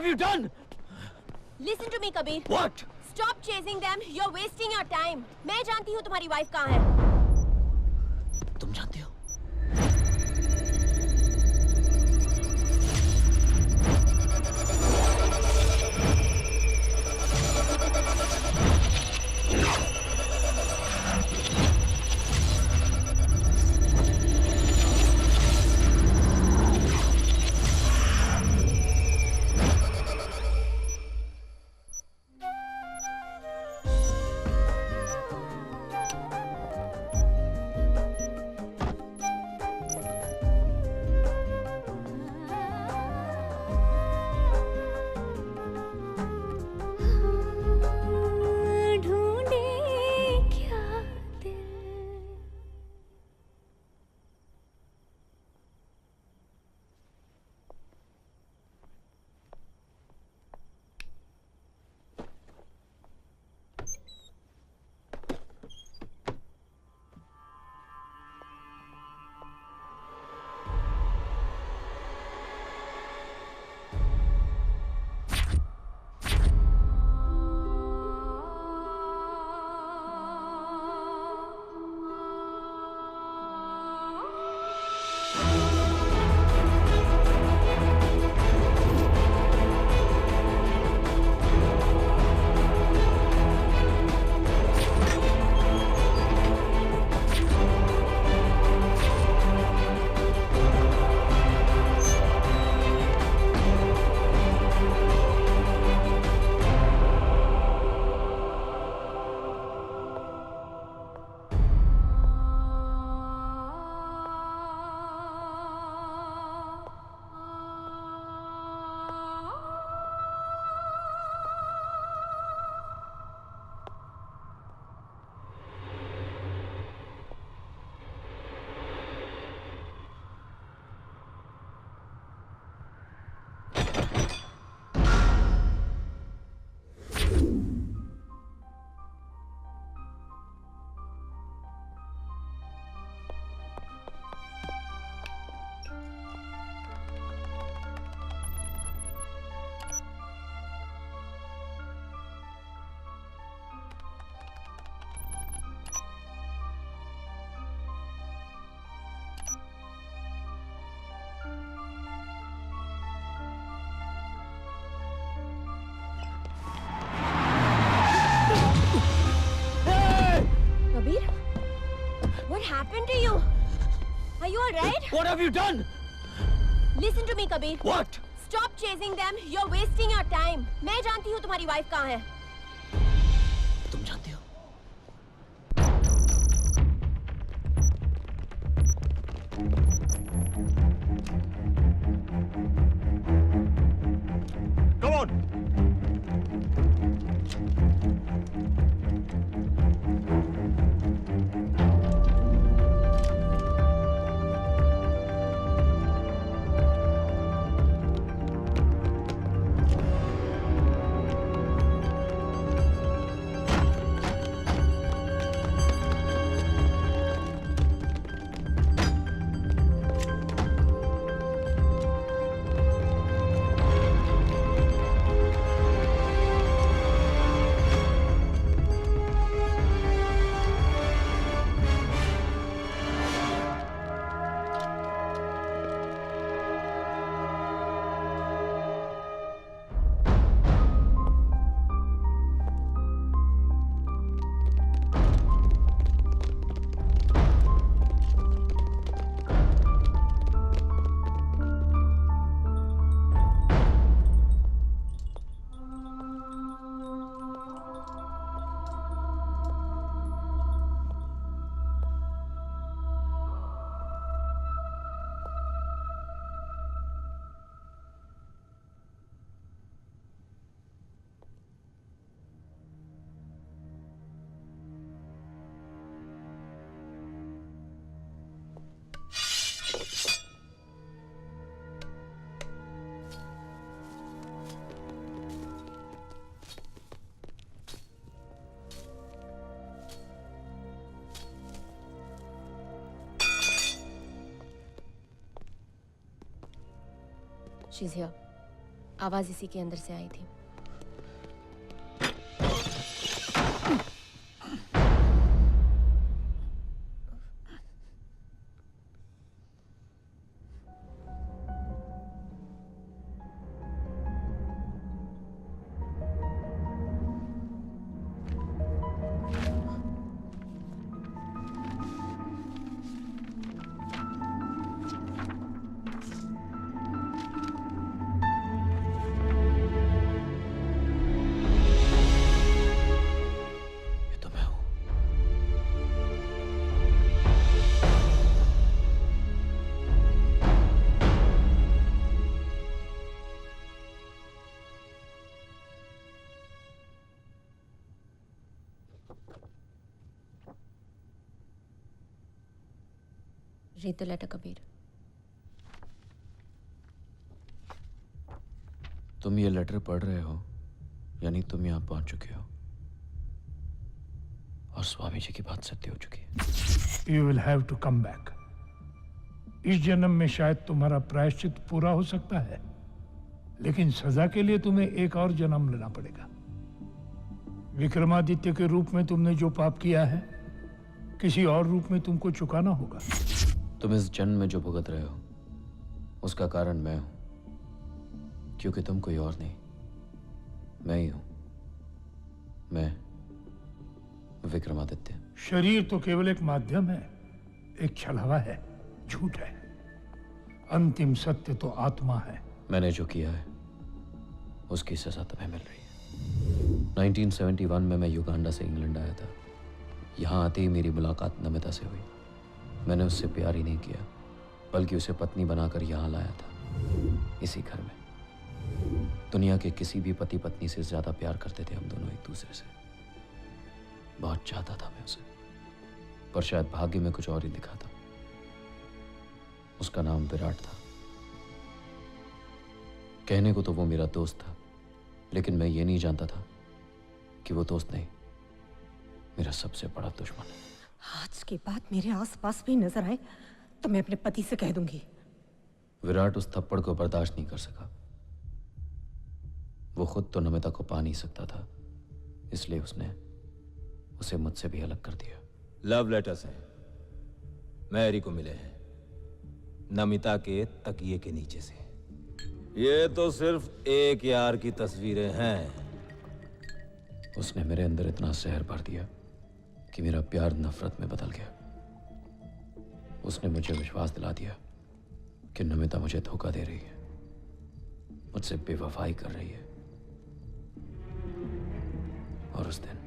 have you done? Listen to me, Kabir. What? Stop chasing them. You're wasting your time. मैं जानती हूँ तुम्हारी wife कहाँ है. तुम जानती हो? What happened to you? Are you alright? What have you done? Listen to me, Kabir. What? Stop chasing them. You're wasting your time. मैं जानती हूँ तुम्हारी वाइफ कहाँ है. तुम जानती हो? Come on. She's here. आवाज इसी के अंदर से आई थी। Read the letter, Kabir. तुम ये लेटर पढ़ रहे हो, यानी तुम यहाँ पहुंच चुके हो और स्वामी जी की बात सत्य हो चुकी है। You will have to come back. इस जन्म में शायद तुम्हारा प्रायश्चित पूरा हो सकता है, लेकिन सजा के लिए तुम्हें एक और जन्म लेना पड़ेगा। विक्रमादित्य के रूप में तुमने जो पाप किया है, किसी और रूप में तुमको चुकाना होगा। तुम इस जन्म में जो भुगत रहे हो, उसका कारण मैं हूं, क्योंकि तुम कोई और नहीं, मैं ही हूं। मैं विक्रमादित्य। शरीर तो केवल एक माध्यम है, एक छलावा है, झूठ है। अंतिम सत्य तो आत्मा है। मैंने जो किया है उसकी सजा तुम्हें मिल रही है। 1971 में मैं युगांडा से इंग्लैंड आया था। यहाँ आते ही मेरी मुलाकात नमिता से हुई। मैंने उससे प्यार ही नहीं किया, बल्कि उसे पत्नी बनाकर यहाँ लाया था, इसी घर में। दुनिया के किसी भी पति पत्नी से ज्यादा प्यार करते थे हम दोनों एक दूसरे से। बहुत चाहता था मैं उसे, पर शायद भाग्य में कुछ और ही लिखा था। उसका नाम विराट था। कहने को तो वो मेरा दोस्त था, लेकिन मैं ये नहीं जानता था कि वो दोस्त नहीं, मेरा सबसे बड़ा दुश्मन है। आज के बाद मेरे आसपास भी नजर आए तो मैं अपने पति से कह दूंगी। विराट उस थप्पड़ को बर्दाश्त नहीं कर सका। वो खुद तो नमिता को पा नहीं सकता था, इसलिए उसने उसे मुझसे भी अलग कर दिया। लव लेटर्स हैं, मैरी को मिले हैं, नमिता के तकिए के नीचे से। ये तो सिर्फ एक यार की तस्वीरें हैं। उसने मेरे अंदर इतना जहर भर दिया कि मेरा प्यार नफरत में बदल गया। उसने मुझे विश्वास दिला दिया कि नमिता मुझे धोखा दे रही है, मुझसे बेवफाई कर रही है। और उस दिन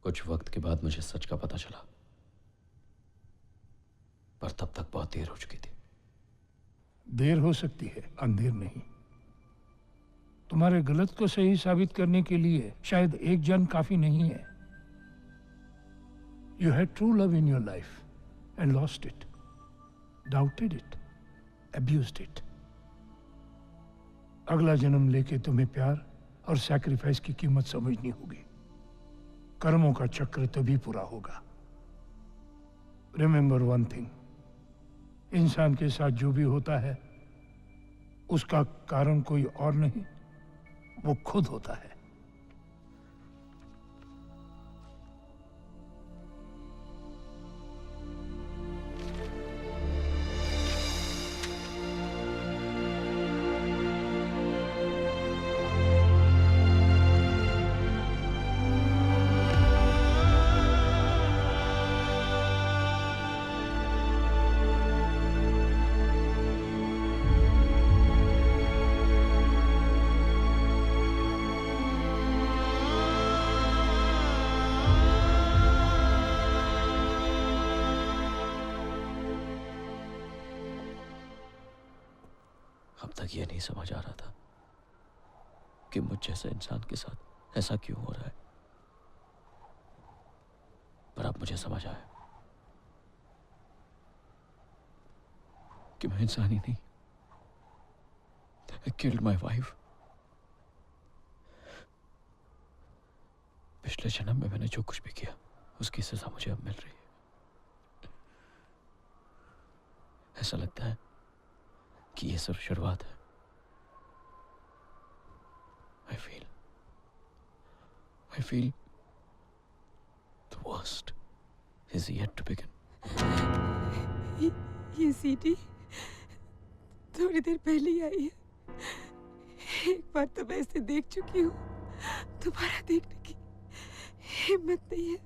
कुछ वक्त के बाद मुझे सच का पता चला, पर तब तक बहुत देर हो चुकी थी। देर हो सकती है, अंधेर नहीं। तुम्हारे गलत को सही साबित करने के लिए शायद एक जन्म काफी नहीं है। You had true love in your life and lost it, doubted it, abused it. अगला जन्म लेके तुम्हें प्यार और सैक्रिफाइस की कीमत समझनी होगी। कर्मों का चक्र तभी पूरा होगा। रिमेंबर वन थिंग, इंसान के साथ जो भी होता है उसका कारण कोई और नहीं, वो खुद होता है। अब तक ये नहीं समझ आ रहा था कि मुझ जैसे इंसान के साथ ऐसा क्यों हो रहा है, पर अब मुझे समझ आया। कि मैं इंसान ही नहीं। I killed my wife. पिछले जन्म में मैंने जो कुछ भी किया उसकी सजा मुझे अब मिल रही है। ऐसा लगता है कि ये सिर्फ शुरुआत है। I feel the worst is yet to begin. ये सीटी थोड़ी देर पहले ही आई है। एक बार तो मैं इसे देख चुकी हूँ, दोबारा देखने की हिम्मत नहीं है।